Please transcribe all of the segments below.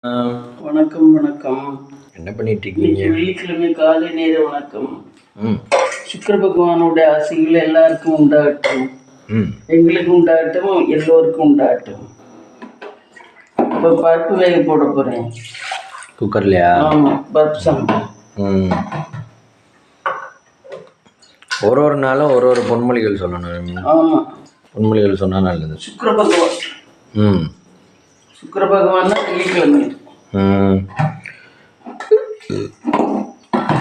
ஆ, வணக்கம் வணக்கம். என்ன பண்ணிட்டு இருக்கீங்க? இன்னைக்கு வெள்ளிக்கிழமை காலை நேர வணக்கம். ம் சுக்கிர பகவானுடைய ஆசைகள் எல்லாருக்கும் உண்டாகட்டும், ம் எங்களுக்கு உண்டாகட்டும், எல்லோருக்கும் உண்டாகட்டும். இப்போ பருப்பு வேக போட போறேன். குக்கர்லையா? ஆமாம், பருப்பு சாம்பார். ம் ஒரு நாளும் ஒரு பொன்மொழிகள் சொல்லணும். ஆமாம், பொன்மொழிகள் சொன்னால் நல்லது. சுக்கிர பகவான். ம் சுக்கிர பகவான் தான் வெள்ளிக்கிழமை. ம்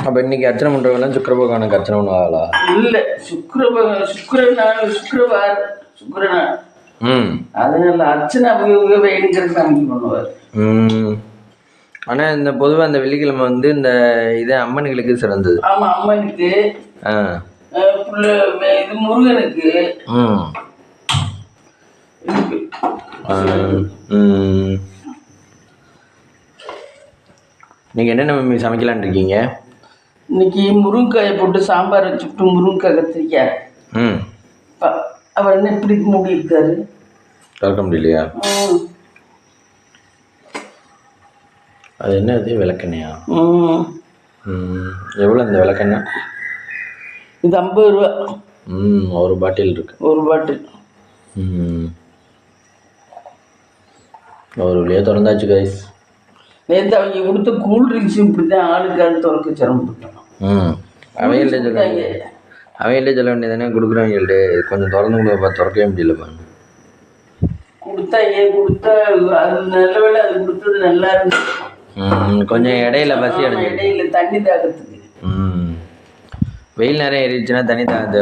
அப்போ இன்னைக்கு அர்ச்சனை பண்ணுறவங்களாம் சுக்கிர பகவானுக்கு அர்ச்சனை பண்ணுவாங்களா? இல்லை, சுக்கிர பகவான் சுக்கிரநாள், சுக்கிரவார், சுக்கிரநாள். ம் அதனால அர்ச்சனை அவங்க வேணுங்கிற சாமி பண்ணுவார். ம் ஆனால் இந்த பொதுவாக இந்த வெள்ளிக்கிழமை வந்து இந்த இது அம்மன்களுக்கு சிறந்தது. ஆமாம், அம்மனுக்கு, ஆ இது முருகனுக்கு ம் இருக்கு. ம் நீங்கள் என்னென்ன மம்மி சமைக்கலான்னு இருக்கீங்க? இன்னைக்கு முருங்கைக்காயை போட்டு சாம்பார் வச்சுட்டு முருங்கைக்காய் கத்திரிக்காய். ம் அவர் என்ன இப்படி மூடி இருக்காரு? திறக்க முடியலையா? ம். அது என்ன அது விளக்கெண்ணையா? ம். எவ்வளோ இந்த விளக்கெண்ணெய்? இது 50 ரூபா. ஒரு பாட்டில் இருக்கு. ஒரு பாட்டில். ஒரு வழியாக திறந்தாச்சு கைஸ். நேற்று அவங்க கொடுத்த கூல்ட்ரிங்க்ஸும் இப்படி தான் ஆளுக்கு ஆள் திறக்க சிரமப்பட்டோம். அவையில்லை சொல்ல வேண்டியதானே கொடுக்குறவங்கள்ட்ட கொஞ்சம் திறந்து கூட திறக்கவே முடியலப்பா. கொடுத்தா அது நல்ல வேலை, அது கொடுத்தது நல்லா இருந்துச்சு. கொஞ்சம் இடையில பசி அடைஞ்சு இடையில தண்ணி தாகத்துக்கு. வெயில் நிறைய ஏறிடுச்சுன்னா தண்ணி தாகத்து.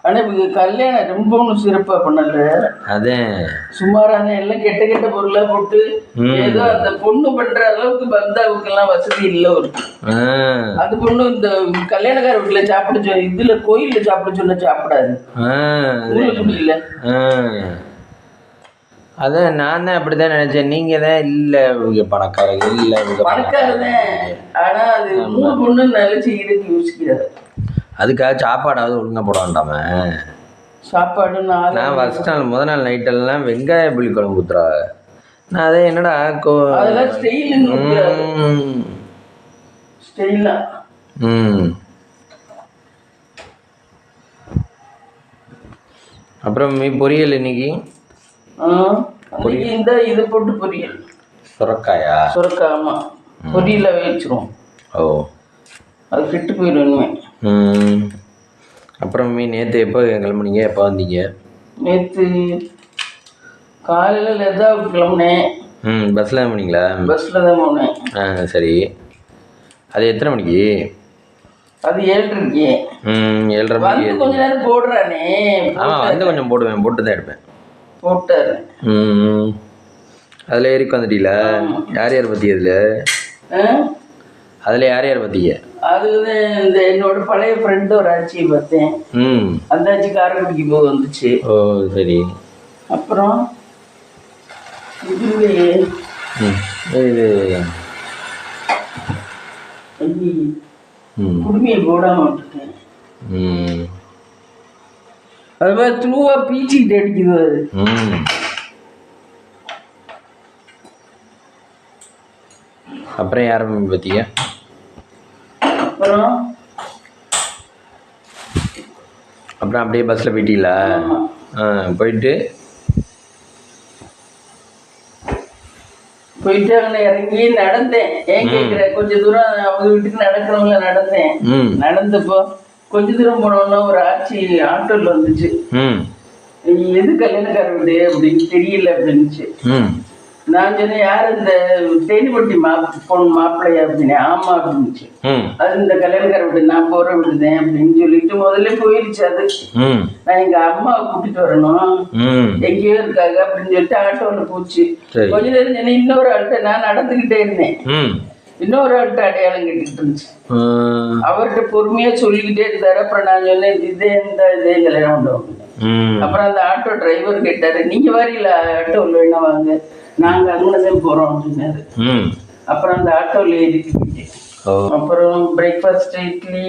ஆனால் இவங்க கல்யாணம் ரொம்ப ஒன்றும் சிறப்பாக பண்ணல. அதே சுமாரான எல்லாம் கெட்ட கெட்ட பொருளாக போட்டு ஏதோ அந்த பொண்ணு பண்ற அளவுக்கு பந்தாவுக்கெல்லாம் வசதி இல்லை. ஒரு அது பொண்ணு இந்த கல்யாணக்கார வீட்டில் சாப்பிட இதுல கோயிலில் சாப்பிட சொன்ன சாப்பிடாது. முடியல. அதான் நான் தான் அப்படிதான் நினைச்சேன். நீங்க தான் இல்லை பணக்காரங்க இல்லை பணக்காரதான், ஆனா அது மூணு பொண்ணு நினைச்சு இருக்கு யோசிக்கிறாரு. அதுக்காக சாப்பாடாவது ஒழுங்கா போட வேண்டாம? சாப்பாடு நான் ஃபர்ஸ்ட் நாள் முதல் நாள் நைட்டெல்லாம் வெங்காய புளி குழம்பு ஊத்துறா. நான் அதே என்னடா அதெல்லாம் ஸ்டைலா. அப்புறம் பொரியல் இன்னைக்கு இந்த இது போட்டு பொரியல். சுரக்காயா? சுரக்காய். ஆமா, பொரியல வச்சிருவோம். ஓ, அது கெட்டு போயிடுவேன். அப்புறம் நேற்று எப்போ கிளம்புனீங்க? எப்போ வந்தீங்க? நேற்று காலையில் லெதாவுக்கு கிளம்புனேன். பஸ்ஸில் தான் போனீங்களா? பஸ்ஸில் தான் போனேன். சரி, அது எத்தனை மணிக்கு? அது 7:30. 7:30 மணிக்கு. கொஞ்ச நேரம் போடுறானே. ஆமாம், வந்து கொஞ்சம் போடுவேன், போட்டு தான் எடுப்பேன். போட்டாரு. அதில் ஏறி வந்துட்டீங்களா? யார் யார் பற்றி அதில் யார் யார் பார்த்தீங்க? அது இந்த என்னோட பழைய ஃப்ரெண்டு ஒரு ஆட்சியை பார்த்தேன். அந்த ஆட்சி காரைக்குடிக்கு போக வந்துச்சு. ஓ சரி. அப்புறம் இது குடுமையை போடாம விட்டுட்டேன். அது மாதிரி த்ரூவா பீச்சிக்கிட்டு அடிக்குது அது. அப்புறம் யாரை பார்த்தீங்க? அப்புறம் அப்படியே பஸ்ஸில் போயிட்டீங்களா? போயிட்டு அங்கே இறங்கி நடந்தேன். ஏன் கேட்குற, கொஞ்சம் தூரம் அவங்க வீட்டுக்கு நடக்கிறவங்கள நடந்தேன். நடந்தப்போ கொஞ்ச தூரம் போனோம்னா ஒரு ஆட்சி ஆட்டோவில் வந்துச்சு. எது கல்யாணக்கார வீடு அப்படின்னு தெரியல அப்படின்னுச்சு. நான் சொன்னேன், யார் இந்த தேனிப்பட்டி பொண்ணு மாப்பிள்ளையா அப்படின்னு. ஆமா அப்படின்னுச்சு. அது இந்த கல்யாணக்கார வீடு, நான் போற விடுதேன் அப்படின்னு சொல்லிட்டு முதல்ல போயிடுச்சு. அது நான் எங்க அம்மாவை கூட்டிட்டு வரணும், எங்கேயோ இருக்காங்க அப்படின்னு சொல்லிட்டு ஆட்டோவில் போச்சு. கொஞ்ச நேரம் சொன்னேன், இன்னொரு ஆள்கிட்ட நான் நடந்துகிட்டே இருந்தேன். இன்னொரு ஆள்கிட்ட அடையாளம் கேட்டுக்கிட்டு இருந்துச்சு. அவர்கிட்ட பொறுமையா சொல்லிக்கிட்டே இருந்தாரு. அப்புறம் நான் சொன்னேன், இதே கல்யாணம் உண்டு. அப்புறம் அந்த ஆட்டோ டிரைவர் கேட்டாரு, நீங்க வரீங்களா ஆட்டோவில்? என்ன வாங்க, நாங்கள் அங்கதான் போகிறோம் அப்படின்னாரு. அப்புறம் அந்த ஆட்டோவில் ஏறிக்கிட்டு அப்புறம் பிரேக்ஃபாஸ்ட் இட்லி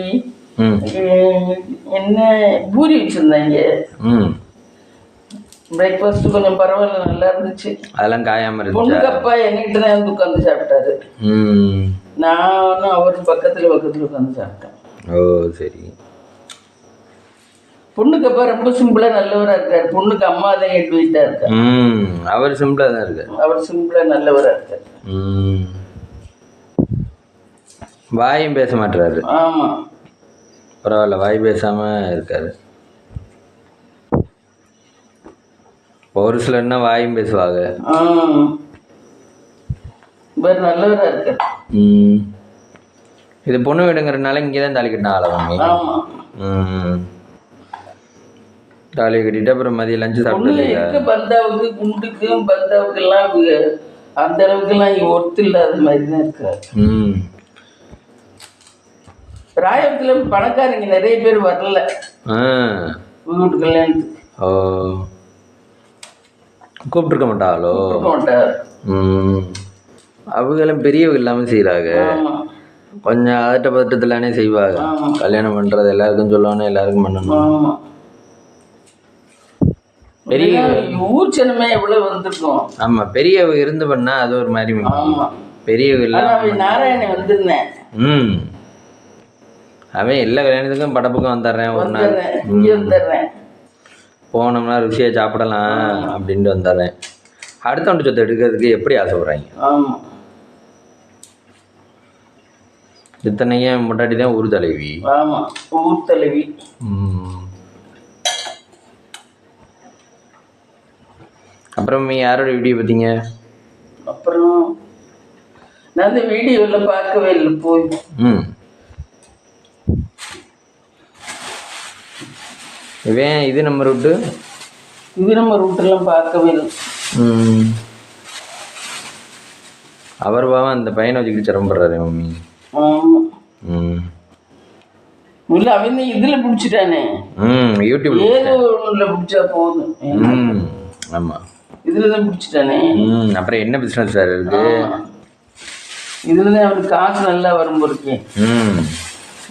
என்ன பூரி வச்சுருந்தாங்க. பிரேக்ஃபாஸ்ட் கொஞ்சம் பரவாயில்ல, நல்லா இருந்துச்சு. அதெல்லாம் காயாமல் இருந்துச்சு. பொண்ணுக்கு அப்பா என்கிட்ட தான் வந்து உட்காந்து சாப்பிட்டாரு. நானும் அவரும் பக்கத்தில் உட்காந்து சாப்பிட்டேன். ஓ சரி. பொண்ணுக்கு அப்பா ரொம்ப சிம்பிளா நல்லவரா இருக்காரு. பொண்ணுக்கு அம்மா தான் 8 வீட்டா இருக்காரு. அவர் சிம்பிளா தான் இருக்காரு. அவர் சிம்பிளா நல்லவரா இருக்காரு. வாயும் பேச மாட்டாரு. ஆமா பரவாயில்ல, வாய் பேசாம இருக்காரு. ஒரு சிலர்னா வாயும் பேசுவாங்க. நல்லவரா இருக்காரு. இது பொண்ணு வீடுங்கிறதுனால இங்கே தான் தாலி கட்டினாங்களா மம்மி? தாலி கட்டிட்டு அப்புறம் மதியம் லஞ்சு சாப்பிட்டு பந்தாவுக்கு குண்டுக்கு பந்தாவுக்கு எல்லாம் அந்த அளவுக்கு எல்லாம் ஒர்த்து இல்லாத மாதிரி தான் இருக்காரு. ராயத்துல பணக்காரங்க நிறைய பேர் வரல வீட்டு கல்யாணத்துக்கு. கூப்பிட்டுருக்க மாட்டாங்களோ? அவங்களும் பெரியவங்க இல்லாமல் செய்கிறாங்க. கொஞ்சம் அதட்ட பதட்டத்திலானே செய்வாங்க. கல்யாணம் பண்ணுறது எல்லாருக்கும் சொல்லணும், எல்லாருக்கும் பண்ணணும். பெரிய ஊர் சின்னமே எவ்வளோ வந்திருக்கும். ஆமாம், பெரியவங்க இருந்து பண்ணால் அது ஒரு மாதிரி. பெரியவங்க இல்லாமல் நாராயணன் வந்திருந்தேன். அவன் எல்லா கல்யாணத்துக்கும் படப்புக்கும் வந்துடுறேன், ஒரு நாள் இங்கே வந்துடுறேன், போனோம்னா ருசியாக சாப்பிடலாம் அப்படின்ட்டு வந்துடுறேன். அடுத்தவன் சொத்தை எடுக்கிறதுக்கு எப்படி ஆசைப்படுறாங்க? இத்தனையும் முன்னாடி தான் ஊர் தலைவி. ஆமாம், ஊர் தலைவி. அப்புறம் யாரோட வீடியோ பார்த்தீங்க? அப்புறம் நான் அந்த வீடியோவில் பார்க்கவே இல்லை போய். இவன் இது நம்ம ரூட்டு, இது நம்ம ரூட்டெல்லாம் பார்க்கவே இல்லை. அவர் பாவம் அந்த பையனை வச்சுக்கிட்டு சிரமப்படுறாரு மம்மி. இல்லை அவன் இதில் பிடிச்சிட்டானே, யூடியூப் ஏதோ ஒன்றில் பிடிச்சா போதும். ஆமாம், இதில் தான் பிடிச்சிட்டானே. அப்புறம் என்ன பிஸ்னஸ் சார் இருக்கு? இதில் தான் அவனுக்கு காசு நல்லா வரும் போருக்கு.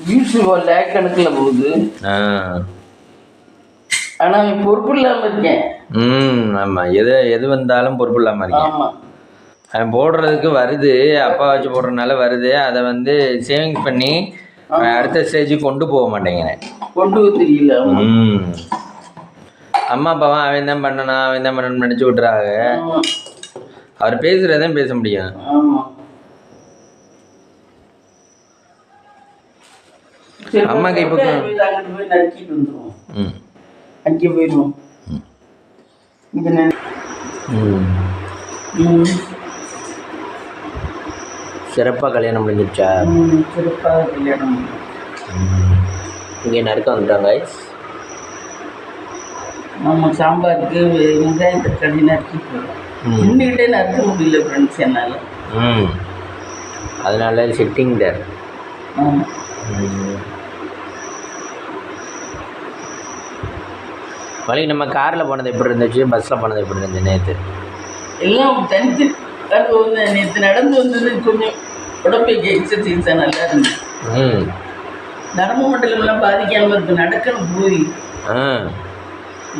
வியூஸ் லேக் கணக்கில் போகுது. ஆனால் அவன் பொறுப்பு இல்லாமல் இருக்கேன். ஆமாம், எது வந்தாலும் பொறுப்பு இல்லாமல் இருக்கேன். ஆமாம், அவன் போடுறதுக்கு வருது, அப்பா வச்சு போடுறதுனால வருது. அதை வந்து சேவிங்ஸ் பண்ணி அடுத்த ஸ்டேஜுக்கு கொண்டு போக மாட்டேங்கிறேன். கொண்டு போக தெரியல. அம்மா அப்பாவும் அவன் தான் பண்ணணும், அவன் தான் பண்ணணும்னு நினச்சி விட்றாங்க. அவர் பேசுகிறதான் பேச முடியும். அம்மாக்கு இப்போ அங்கே போயிடுவோம். சிறப்பாக கல்யாணம் முடிஞ்சிருச்சா? சிறப்பாக கல்யாணம். இங்கே நறுக்க வந்துட்டாங்க. ஆமாம், சாம்பாருக்கு வெங்காயம் தக்காளி நறுக்கிட்டு இன்னிக்கிட்டே நறுக்க முடியல ஃப்ரெண்ட்ஸ் என்னால். அதனால சிட்டிங் தேர். வழி நம்ம காரில் போனது எப்படி இருந்துச்சு, பஸ்ஸில் போனது எப்படி இருந்துச்சு? நேற்று எல்லாம் தனித்து நேற்று நடந்து வந்தது கொஞ்சம் உடம்புக்கு எக்ஸசைஸாக நல்லா இருந்துச்சு. நரம்பு மண்டலம்லாம் பாதிக்காமல் இருக்கு. நடக்கணும் போய்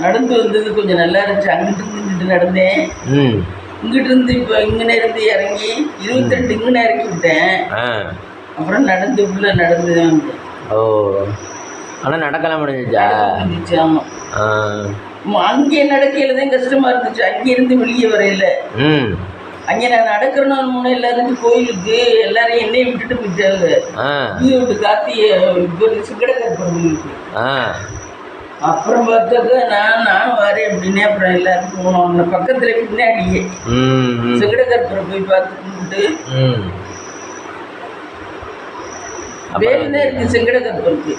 நடந்து வந்தது கொஞ்சம் நல்லா இருந்துச்சு. அங்கிட்டு இங்கிட்டு நடந்தேன். இங்கிட்டு இருந்து இப்போ இங்கே இருந்து இறங்கி 22 இங்கே இறக்கி விட்டேன். அப்புறம் நடந்து உள்ள நடந்து தான் வந்தேன். ஓ, ஆனால் நடக்கலாம் முடிஞ்சிச்சா? ஆமாம், அங்கே நடக்கையில் தான் கஷ்டமாக இருந்துச்சு. அங்கேருந்து வெளியே வரையில அங்கே நான் நடக்கிறேன்னு மூணு எல்லாரும் கோயிலுக்கு எல்லாரையும் என்னையை விட்டுட்டு போயிட்டாங்க. விட்டு கார்த்திகை சிங்கடகருக்கு. அப்புறம் பார்த்தாக்க நானும் வரேன் அப்படின்னே அப்புறம் எல்லாருக்கும் போனோம். பக்கத்தில் பின்னாடியே சிங்கடகற்புரை போய் பார்த்து கும்பிட்டு வேல் தான் இருக்குது. சிங்கடகற்புருக்கு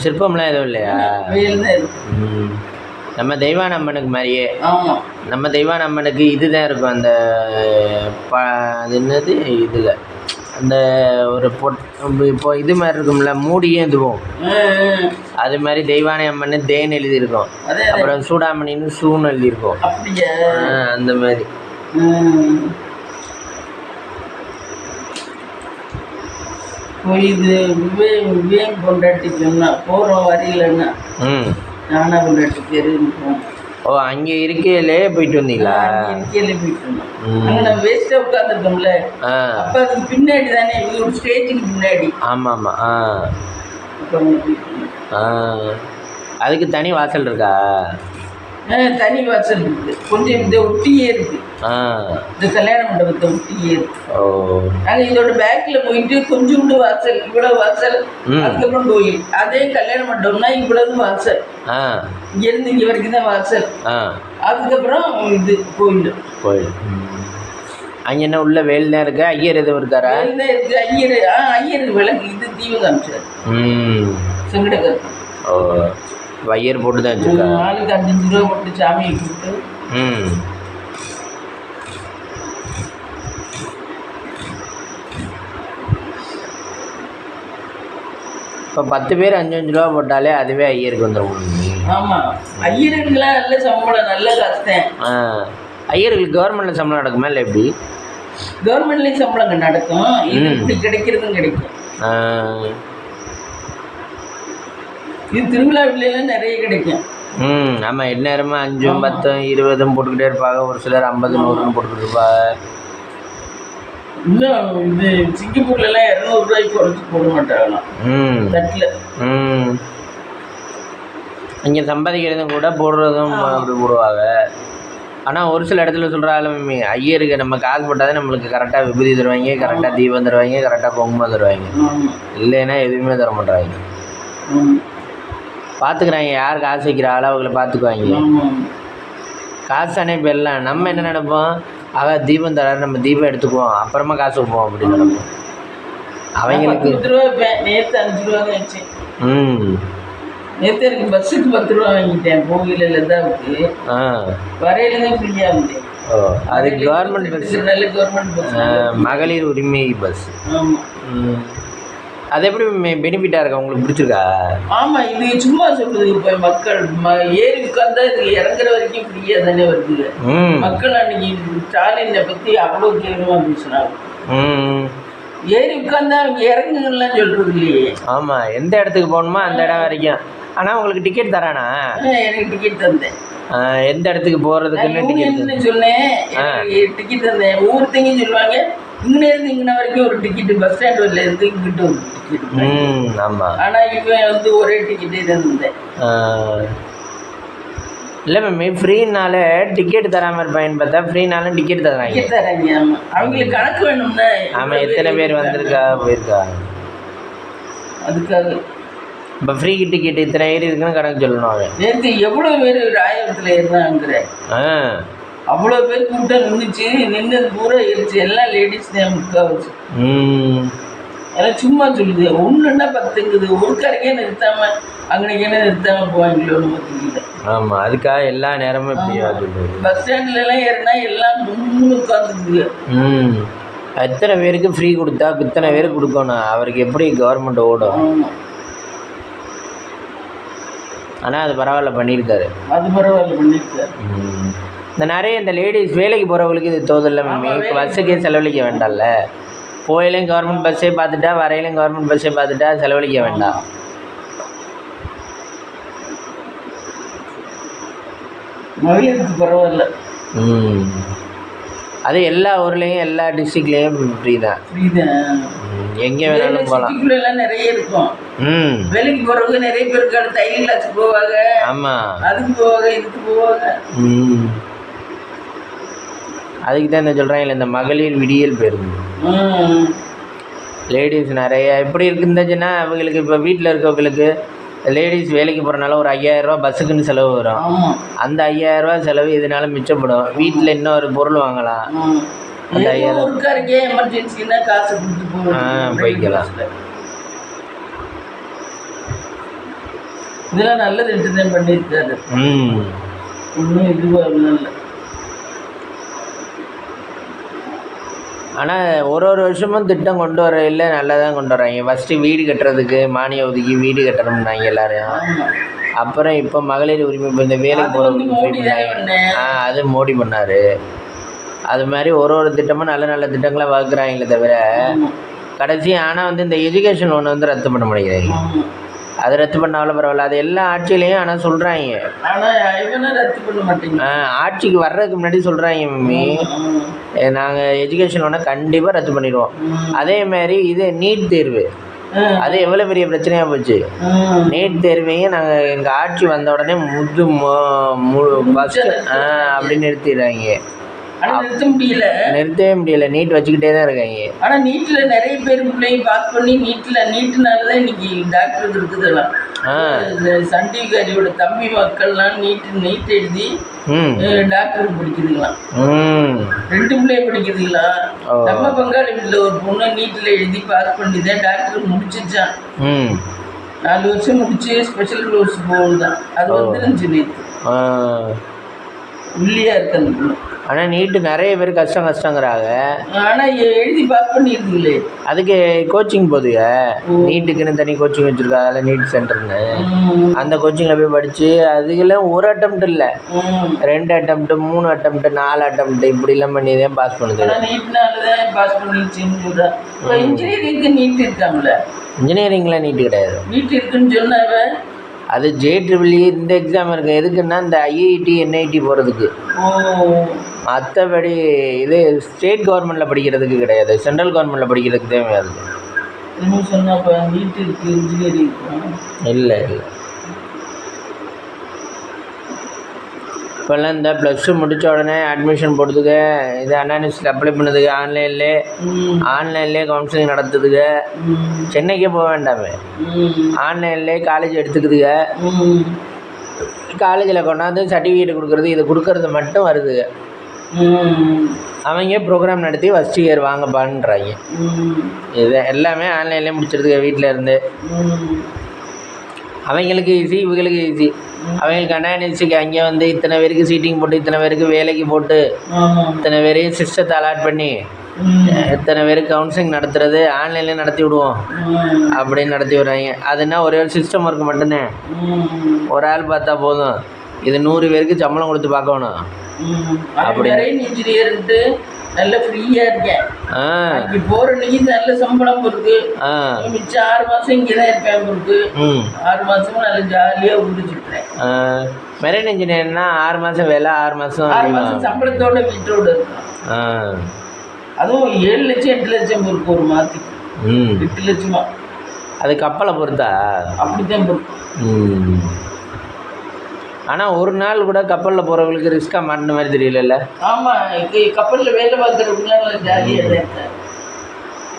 சிற்பம்லாம் எதுவும் இல்லையா? வேல் தான் இருக்கு. நம்ம தெய்வான அம்மனுக்கு மாதிரியே. ஆமாம், நம்ம தெய்வான அம்மனுக்கு இதுதான் இருக்கும். அந்த அது என்னது இதில் அந்த ஒரு இப்போ இது மாதிரி இருக்கும்ல, மூடியும் இதுவும் அது மாதிரி தெய்வானை அம்மன்னு தேன் எழுதியிருக்கோம். அப்புறம் சூடாமணின்னு சூன்னு எழுதியிருக்கோம். அந்த மாதிரி. இது விவேக் கொண்டாட்டி சொன்னா போகிறோம் வரையிலன்னா நானா கொண்டாட்டி பேர். ஓ, அங்கே இருக்கையிலே போயிட்டு வந்தீங்களா? இருக்கையிலே போயிட்டு வந்தோம். அங்கே நம்ம வேஸ்ட்டாக உட்காந்துருக்கோம்ல, அப்போ அதுக்கு பின்னாடி தானே ஒரு ஸ்டேஜுக்கு பின்னாடி. ஆமாம் ஆமாம். அதுக்கு தனி வாசல் இருக்கா? தனி வாசல் இருக்கு, கொஞ்சம் இந்த ஒட்டியே இருக்கு. இந்த கல்யாண மண்டபத்தை ஒட்டியே இருக்கு. நாங்கள் இதோட பேக்ல போயிட்டு கொஞ்சோண்டு வாசல், இவ்வளவு வாசல், அதுக்கப்புறம் கோயில். அதே கல்யாண மண்டபம்னா இவ்வளவு வாசல், இங்க இருந்து இங்க வரைக்கும் தான் வாசல். அதுக்கப்புறம் இது கோயில். அங்கே என்ன உள்ள வேல் தான் இருக்கு? ஐயர் எதுவும் இருக்காரா? வேல் தான் இருக்கு. ஐயர் ஐயர் விளக்கு இது தீபம் காமிச்சார் செங்கடகர். ஐயர் போட்டு தான் வச்சிருக்காங்க. ஆளுக்கு 5 ரூபா போட்டு சாமியை கூப்பிட்டு. இப்போ 10 பேர் 5 ரூபா போட்டாலே அதுவே ஐயருக்கு வந்துடும். ஆமாம், ஐயருக்குலாம் நல்ல சம்பளம், நல்ல கஷ்டம். ஐயருக்கு கவர்மெண்ட்ல சம்பளம் நடக்குமா இல்லை எப்படி? கவர்மெண்ட்லேயும் சம்பளம் நடக்கும், இது இப்படி கிடைக்கிறதும் கிடைக்கும். இது திருவிழா வீட்லாம் நிறைய கிடைக்கும். ஆமாம், எந்நேரமும் 5, 10, 20 போட்டுக்கிட்டே இருப்பாங்க. ஒரு சிலர் 50, 100 போட்டுக்கிட்டு இருப்பாங்க. இன்னும் இது சிங்கப்பூர்லாம் 200 ரூபாய்க்கு குறைச்சி போட மாட்டாங்களாம் தட்டில். இங்கே சம்பாதிக்கிறதும் கூட போடுறதும் அப்படி போடுவாங்க. ஆனால் ஒரு சில இடத்துல சொல்கிறாலுமே ஐயருக்கு நம்ம காசு போட்டால் நம்மளுக்கு கரெக்டாக விபூதி தருவாங்க, கரெக்டாக தீபம் தருவாங்க, கரெக்டாக குங்குமம் தருவாங்க. இல்லைன்னா எதுவுமே தர மாட்டாங்க. பார்த்துக்குறாங்க, யார் காசு வைக்கிறாங்களோ அவங்கள பார்த்துக்குவாங்க. காசு தானே இப்போ எல்லாம். நம்ம என்ன நினைப்போம், தீபம் தர நம்ம தீபம் எடுத்துக்குவோம், அப்புறமா காசு வைப்போம் அப்படின்னு நினைப்போம். அவங்களுக்கு நேற்று 5 ரூபா ஆச்சு. நேற்று எனக்கு பஸ்ஸுக்கு 10 ரூபா வாங்கிட்டேன். கோவிலில் தான் இருக்கு, வரையில தான் ஃப்ரீயாக இருந்தேன். அது கவர்மெண்ட் பஸ், நல்ல கவர்மெண்ட் பஸ், மகளிர் உரிமை பஸ். அது எப்படி பெனிஃபிட்டாக இருக்கா? உங்களுக்கு பிடிச்சிருக்கா? ஆமாம், இது சும்மா சொல்லுது. இப்போ மக்கள் ஏறி உட்காந்தா இது இறங்குற வரைக்கும் ஃப்ரீயாக தானே வருது. மக்கள் அன்னைக்கு ஸ்டாலினை பற்றி அவ்வளோ கேவலமாக பேசுனாங்க. ஏறி உட்காந்தா அவங்க இறங்குங்கலாம் சொல்கிறது இல்லையே. ஆமாம், எந்த இடத்துக்கு போகணுமோ அந்த இடம் வரைக்கும். ஆனால் உங்களுக்கு டிக்கெட் தரானா? எனக்கு டிக்கெட் தந்தேன். எந்த இடத்துக்கு போகிறதுக்குன்னு டிக்கெட் சொன்னேன், டிக்கெட் தந்தேன். ஒவ்வொருத்தங்க சொல்லுவாங்க இங்கேருந்து இங்கே வரைக்கும் ஒரு டிக்கெட்டு, பஸ் ஸ்டாண்ட் வரல இருந்து இங்கிட்ட ஒரு டிக்கெட். ஆமாம், ஆனால் இவன் ஒரே டிக்கெட்டே தந்தேன். இல்லை மேம், ஃப்ரீனால டிக்கெட் தராமல் இருப்பாங்கன்னு பார்த்தா ஃப்ரீனாலும் டிக்கெட் தராங்க. ஆமாம், அவங்களுக்கு கணக்கு வேணும்னா. ஆமாம், எத்தனை பேர் வந்திருக்கா போயிருக்கா அதுக்காக. இப்போ ஃப்ரீ டிக்கெட் இத்தனை ஏறி இருக்குன்னு கணக்கு சொல்லணும். அவன் நேற்று எவ்வளோ பேர் ராயபுரத்தில் ஏறினாங்கிற அவ்வளோ பேர் கூட்டம் நின்றுச்சு. நின்றது பூரா ஏறிச்சு, எல்லாம் லேடிஸ் தான் முக்கால்வாசி. எல்லாம் சும்மா சொல்லுது, ஒன்றுன்னா 10ங்குது. ஒரு கரைக்கே நிறுத்தாம அங்கனைக்கே நிறுத்தாம போவாங்களோன்னு தெரியல. ஆமாம், அதுக்காக எல்லா நேரமும் இப்படியா சொல்லுது. பஸ் ஸ்டாண்ட்லலாம் ஏறினா எல்லாம் முன்னு உட்காந்துருக்குது. எத்தனை பேருக்கு ஃப்ரீ கொடுத்தா இத்தனை பேருக்கு கொடுக்கணும், அவருக்கு எப்படி கவர்மெண்ட் ஓடும்? ஆனால் அது பரவாயில்ல பண்ணியிருக்காரு. அது பரவாயில்ல பண்ணியிருக்காரு. இந்த நிறைய இந்த லேடிஸ் வேலைக்கு போகிறவங்களுக்கு இது தோதில்லை மம்மி. இப்போ பஸ்ஸுக்கே செலவழிக்க வேண்டாம்ல. போயிலையும் கவர்மெண்ட் பஸ்ஸே பார்த்துட்டா, வரையிலையும் கவர்மெண்ட் பஸ்ஸே பார்த்துட்டா செலவழிக்க வேண்டாம். மகளிருக்கு பரவாயில்ல. அது எல்லா ஊர்லேயும் எல்லா டிஸ்ட்ரிக்ட்லேயும் ஃப்ரீ தான். எங்கே வேணாலும் போகலாம். நிறைய இருக்கும். வேலைக்கு போகிறவங்க நிறைய பேருக்கு தையல் கிளாஸுக்கு போவாங்க. ஆமாம், அதுக்கு போவாங்க, இதுக்கு போவாங்க. அதுக்கு தான் என்ன சொல்கிறாங்க, இந்த மகளிர் விடியல் பேருந்து. லேடிஸ் நிறைய எப்படி இருக்குந்துச்சுன்னா அவங்களுக்கு இப்போ வீட்டில் இருக்கவங்களுக்கு லேடிஸ் வேலைக்கு போகிறனால ஒரு 5000 ரூபா பஸ்ஸுக்குன்னு செலவு வரும். அந்த 5000 ரூபா செலவு இதனால மிச்சப்படும். வீட்டில் இன்னொரு பொருள் வாங்கலாம். அந்த 5000 எமர்ஜென்சின்னா காசு கொடுத்து போய்க்கலாம். இதெல்லாம் நல்லது எடுத்து பண்ணியிருக்காரு. ஒன்றும் இதுவாக இல்லை. ஆனால் ஒரு வருஷமும் திட்டம் கொண்டு வர இல்லை, நல்லா தான் கொண்டு வர்றாங்க. ஃபஸ்ட்டு வீடு கட்டுறதுக்கு மானியம் ஒதுக்கி வீடு கட்டணும்னாங்க எல்லாரையும். அப்புறம் இப்போ மகளிர் உரிமை, இப்போ இந்த வேலைக்கு போகிறவங்களுக்கு அது மோடி பண்ணார். அது மாதிரி ஒரு திட்டமும் நல்ல நல்ல திட்டங்களாக வகுக்கிறாங்களே தவிர கடைசி. ஆனால் இந்த எஜுகேஷன் லோன் ரத்து பண்ண முடியாது. அது ரத்து பண்ணாலும் பரவாயில்ல, அது எல்லா ஆட்சியிலையும் ஆனால் சொல்கிறாங்க. ஆனால் இவனை ரத்து பண்ண மாட்டேங்க. ஆட்சிக்கு வர்றதுக்கு முன்னாடி சொல்கிறாங்க மம்மி, நாங்கள் எஜுகேஷன் லோனை கண்டிப்பாக ரத்து பண்ணிடுவோம். அதே மாதிரி இது நீட் தேர்வு, அது எவ்வளோ பெரிய பிரச்சனையாக போச்சு. நீட் தேர்வையும் நாங்கள் எங்கள் ஆட்சி வந்த உடனே ஃபஸ்ட்டு அப்படின்னு நிறுத்திடுறாங்க. நிறுத்தவே முடியல, நீட் வச்சுக்கிட்டே தான் இருக்காங்க. ஆனால் நீட்டில் நிறைய பேர் பிள்ளைங்க பாஸ் பண்ணி நீட்டுனால தான் இன்னைக்கு டாக்டருக்கு இருக்குதுலாம். சன் டிவிக்காரியோட தம்பி மக்கள்லாம் நீட் எழுதி டாக்டருக்கு படிக்குதுங்களாம். 2 பிள்ளைய படிக்குதுங்களா. நம்ம பங்காளி வீட்டில் ஒரு பொண்ணு நீட்டில் எழுதி பாஸ் பண்ணி தான் டாக்டருக்கு முடிச்சிச்சான். 4 வருஷம் முடிச்சு ஸ்பெஷல் கோர்ஸ் போகுதுதான். அது வந்துருந்துச்சு நேற்று. உள்ளியா இருக்கு அந்த பொண்ணு. ஆனால் நீட்டு நிறைய பேர் கஷ்டங்கிறாங்க. ஆனால் எழுதி பாஸ் பண்ணியிருந்தீங்களே, அதுக்கு கோச்சிங் போதுங்க. நீட்டுக்குன்னு தனி கோச்சிங் வச்சுருக்காங்க, நீட் சென்டர்னு. அந்த கோச்சிங்கில் போய் படித்து அதுக்கெல்லாம் ஒரு அட்டம்ப்ட் இல்லை, 2 அட்டம்ப்ட், 3 அட்டம்ப்ட், 4 அட்டம்ப்ட் இப்படிலாம் பண்ணி தான் பாஸ் பண்ணுது. நீட்னால தான் பாஸ் பண்ணிடுச்சுன்னு சொல்கிறேன். இப்போ இன்ஜினியரிங்க்கு நீட் இருக்காங்களே. இன்ஜினியரிங்கில் நீட்டு கிடையாது. நீட் இருக்குன்னு சொன்னாவ. அது JEE இந்த எக்ஸாம் இருக்குது. எதுக்குன்னா இந்த IIT NIT போகிறதுக்கு. மற்றபடி இது ஸ்டேட் கவர்மெண்ட்டில் படிக்கிறதுக்கு கிடையாது, சென்ட்ரல் கவர்மெண்ட்டில் படிக்கிறதுக்கு தேவையாது. இல்லை இல்லை, இப்போல்லாம் இந்த +2 முடித்த உடனே அட்மிஷன் போடுறதுக்கு, இது அனானிஸ்டில் அப்ளை பண்ணுறதுக்கு ஆன்லைன்லேயே கவுன்சிலிங் நடத்துதுங்க. சென்னைக்கே போக வேண்டாமே, ஆன்லைன்லேயே காலேஜ் எடுத்துக்குதுங்க. காலேஜில் கொண்டாந்து சர்டிஃபிகேட் கொடுக்குறது, இது கொடுக்கறது மட்டும் வருது. அவங்க ப்ரோக்ராம் நடத்தி ஃபஸ்ட் இயர் வாங்கப்பான்றாங்க. இது எல்லாமே ஆன்லைன்லேயே முடிச்சிருதுங்க வீட்டில் இருந்து. அவங்களுக்கு ஈஸி, இவங்களுக்கு ஈஸி. அவங்களுக்கு அனானிஸ்டிக்கு அங்கே வந்து இத்தனை பேருக்கு சீட்டிங் போட்டு, இத்தனை பேருக்கு வேலைக்கு போட்டு, இத்தனை பேரையும் சிஸ்டத்தை அலாட் பண்ணி, இத்தனை பேருக்கு கவுன்சிலிங் நடத்துறது ஆன்லைன்லேயே நடத்தி விடுவோம் அப்படின்னு நடத்தி விடுறாங்க. அதுனா ஒரே ஒரு சிஸ்டம் ஒர்க் மட்டும்தான், ஒரு ஆள் பார்த்தா போதும். இது 100 பேருக்கு சம்பளம் கொடுத்து பார்க்கணும். அப்படி இன்ஜினியர்ட்டு நல்ல ஃப்ரீயா இருக்கேன். இங்கே போகிற நீ நல்ல சம்பளம் இருக்கு. மிச்சம் 6 மாதம் இங்கே தான் இருப்பேன் இருக்கு. 6 மாதமும் நல்ல ஜாலியாக உருச்சுட்டேன். மெரைன் இன்ஜினியர்னா 6 மாதம் வேலை, 6 மாதம் சம்பளத்தோட வீட்டோட இருக்கும். அதுவும் 7 லட்சம் 8 லட்சம் இருக்கு ஒரு மாதத்துக்கு. 8 லட்சமா. அது கப்பலை பொறுத்தா அப்படித்தான் இருக்கும். ஆனால் ஒரு நாள் கூட கப்பலில் போகிறவங்களுக்கு ரிஸ்க்காக மாட்டின மாதிரி தெரியல. ஆமாம், கப்பலில் வேலை பார்க்குறவங்க ஜாலியாக தான்.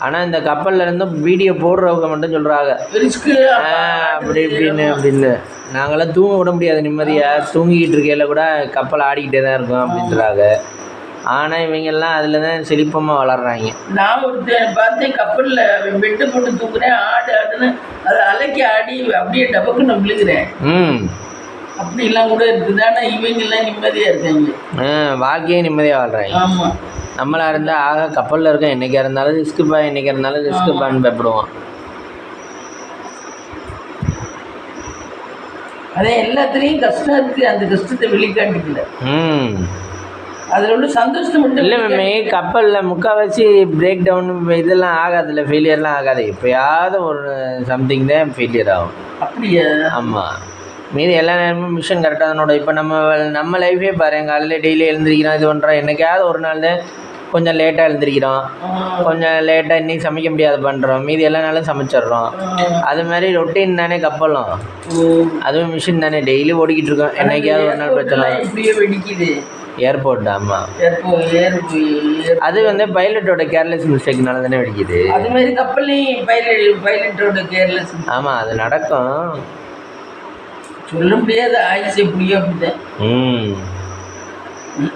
ஆனால் இந்த கப்பலில் இருந்தும் வீடியோ போடுறவங்க மட்டும் சொல்கிறாங்க ரிஸ்க்கு அப்படி அப்படின்னு. நாங்களாம் தூங்க விட முடியாது நிம்மதியாக. தூங்கிக்கிட்டு இருக்கையில் கூட கப்பல் ஆடிக்கிட்டே தான் இருக்கும் அப்படின்றாங்க. ஆனால் இவங்கெல்லாம் அதில் தான் செழிப்பமாக வளர்கிறாங்க. நான் ஒருத்தன் பார்த்தேன், கப்பலில் பெட்டு போட்டு தூக்குறேன், ஆடுன்னு அதை அலைக்கி ஆடி அப்படியே டபக்குன்னு விழுகிறேன். அப்படிலாம் கூட இருக்குது. ஆனால் இவங்கெல்லாம் நிம்மதியாக இருக்காங்க, வாழ்க்கையே நிம்மதியாக வாழ்கிறாங்க. ஆமாம், நம்மளாக இருந்தால் ஆக கப்பலில் இருக்கோம், என்றைக்கா இருந்தாலும் ரிஸ்க்குப்பா, என்றைக்கா இருந்தாலும் ரிஸ்க்குப்பான்னு பயப்படுவோம். அதே எல்லாத்துலேயும் கஷ்டம் இருக்குது, அந்த கஷ்டத்தை வெளிக்காட்டிக்கல. அதில் உள்ள சந்தோஷத்தை மட்டும் இல்லை மேமே. கப்பலில் முக்கால்வாசி பிரேக் டவுன் இதெல்லாம் ஆகாதுல்ல, ஃபெயிலியர்லாம் ஆகாது. எப்போயாவது ஒரு சம்திங் தான் ஃபெயிலியர் ஆகும். அப்படியா? ஆமாம், மீதி எல்லா நேரமும் மிஷன் கரெக்டாக தானோட. இப்போ நம்ம லைஃபே பாரு, காலையில் டெய்லி எழுந்திரிக்கிறோம், இது பண்ணுறோம். என்றைக்காவது ஒரு நாள் தான் கொஞ்சம் லேட்டாக எழுந்திரிக்கிறோம், கொஞ்சம் லேட்டாக இன்றைக்கி சமைக்க முடியாது பண்ணுறோம், மீதி எல்லா நாளும் சமைச்சிட்றோம். அது மாதிரி ரொட்டீன் தானே கப்பலும், அதுவும் மிஷின் தானே, டெய்லி ஓடிக்கிட்டு இருக்கோம். என்றைக்காவது ஒரு நாள் பிரச்சனை வெடிக்குது ஏர்போர்ட். ஆமாம், அது வந்து பைலட்டோட கேர்லெஸ் மிஸ்டேக்னால தானே வெடிக்குது. அது மாதிரி கப்பல்லையும் பைலட்டோட கேர்லெஸ். ஆமாம், அது நடக்கும், சொல்ல முடியாது. ஆயுசு எப்படியோ அப்படிதான்.